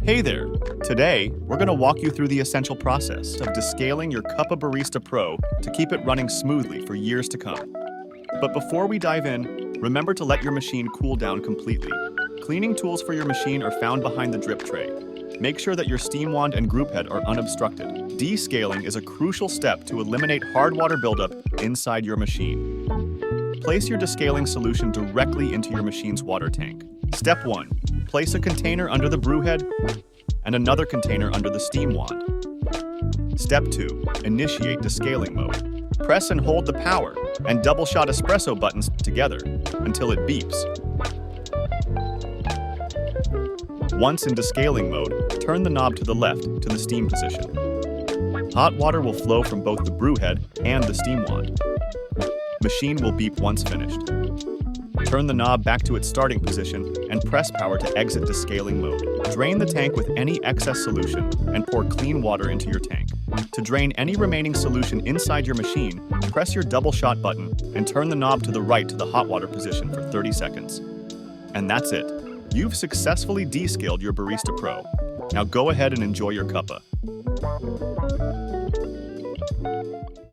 Hey there! Today, we're going to walk you through the essential process of descaling your Cuppa Barista Pro to keep it running smoothly for years to come. But before we dive in, remember to let your machine cool down completely. Cleaning tools for your machine are found behind the drip tray. Make sure that your steam wand and group head are unobstructed. Descaling is a crucial step to eliminate hard water buildup inside your machine. Place your descaling solution directly into your machine's water tank. Step 1. Place a container under the brew head and another container under the steam wand. Step 2. Initiate descaling mode. Press and hold the power and double-shot espresso buttons together until it beeps. Once in descaling mode, turn the knob to the left to the steam position. Hot water will flow from both the brew head and the steam wand. Machine will beep once finished. Turn the knob back to its starting position and press power to exit descaling mode. Drain the tank with any excess solution and pour clean water into your tank. To drain any remaining solution inside your machine, press your double shot button and turn the knob to the right to the hot water position for 30 seconds. And that's it. You've successfully descaled your Barista Pro. Now go ahead and enjoy your cuppa.